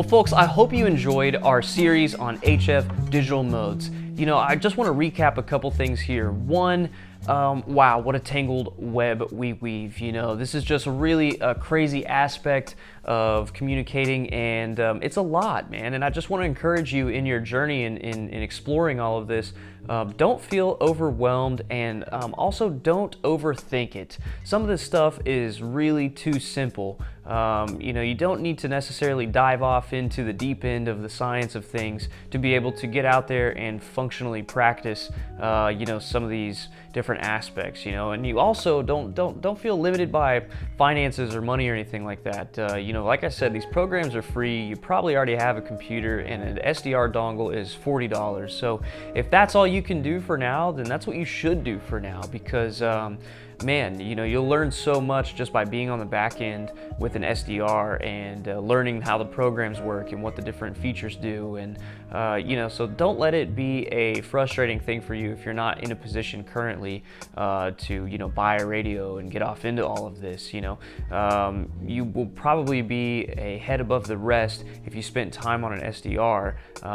Well, folks, I hope you enjoyed our series on HF digital modes. I just want to recap a couple things here. One, wow, what a tangled web we weave. This is just really a crazy aspect of communicating, and it's a lot, man. And I just want to encourage you in your journey in exploring all of this. Don't feel overwhelmed, and also don't overthink it. Some of this stuff is really too simple. You don't need to necessarily dive off into the deep end of the science of things to be able to get out there and functionally practice, some of these different aspects. And you also don't feel limited by finances or money or anything like that. Like I said, these programs are free. You probably already have a computer, and an SDR dongle is $40. So if that's all you can do for now, then that's what you should do for now, because man, you'll learn so much just by being on the back end with an SDR and learning how the programs work and what the different features do. And so don't let it be a frustrating thing for you if you're not in a position currently to buy a radio and get off into all of this. You will probably be a head above the rest if you spent time on an SDR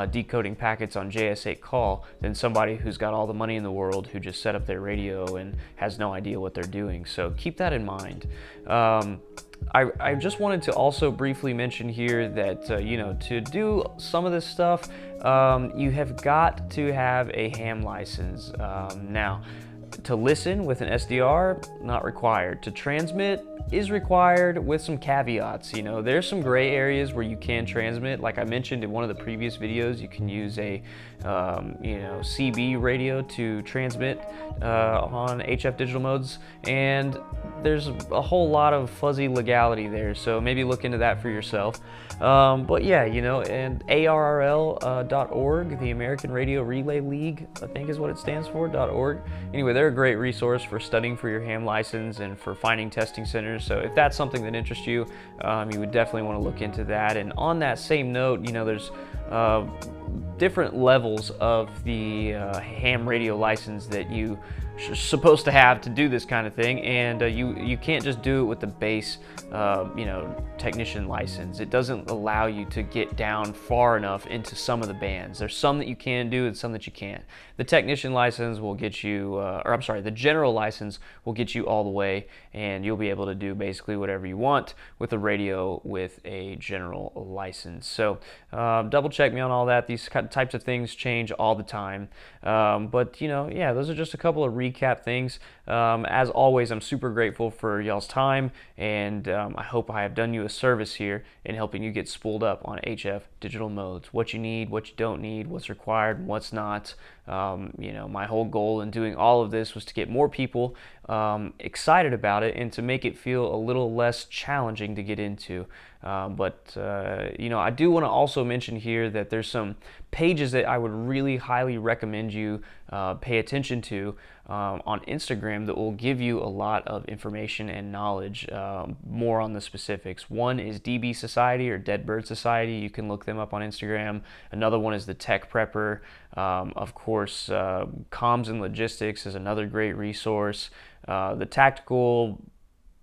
decoding packets on JS8 call than somebody who's got all the money in the world who just set up their radio and has no idea what they're doing. So keep that in mind. I just wanted to also briefly mention here that to do some of this stuff, you have got to have a ham license. Now, to listen with an SDR, not required. To transmit is required with some caveats. There's some gray areas where you can transmit. Like I mentioned in one of the previous videos, you can use a CB radio to transmit on HF digital modes, and there's a whole lot of fuzzy legality there, so maybe look into that for yourself. But yeah, and ARRL.org, the American Radio Relay League, I think is what it stands for, .org. Anyway, they're a great resource for studying for your ham license and for finding testing centers. So if that's something that interests you, you would definitely want to look into that. And on that same note, there's different levels of the ham radio license that you supposed to have to do this kind of thing, and you can't just do it with the base technician license. It doesn't allow you to get down far enough into some of the bands. There's some that you can do and some that you can't. The technician license will get you, the general license will get you all the way, and you'll be able to do basically whatever you want with a radio with a general license. So double check me on all that. These types of things change all the time, but those are just a couple of recap things. As always, I'm super grateful for y'all's time, and I hope I have done you a service here in helping you get spooled up on HF digital modes. What you need, what you don't need, what's required, and what's not. My whole goal in doing all of this was to get more people excited about it and to make it feel a little less challenging to get into. But I do want to also mention here that there's some pages that I would really highly recommend you pay attention to on Instagram that will give you a lot of information and knowledge more on the specifics. One is DB Society or Dead Bird Society. You can look them up on Instagram. Another one is the Tech Prepper. Of course, Comms and Logistics is another great resource. The Tactical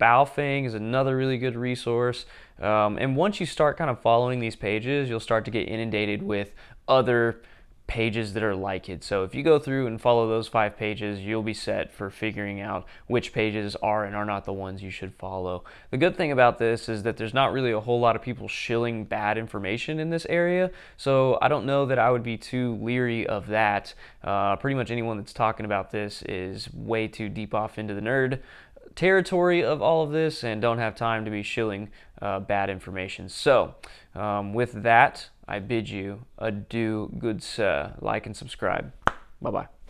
Baofeng is another really good resource. And once you start kind of following these pages, you'll start to get inundated with other pages that are like it. So if you go through and follow those 5 pages, you'll be set for figuring out which pages are and are not the ones you should follow. The good thing about this is that there's not really a whole lot of people shilling bad information in this area, so I don't know that I would be too leery of that. Pretty much anyone that's talking about this is way too deep off into the nerd territory of all of this and don't have time to be shilling bad information. So with that, I bid you adieu, good sir. Like and subscribe. Bye-bye.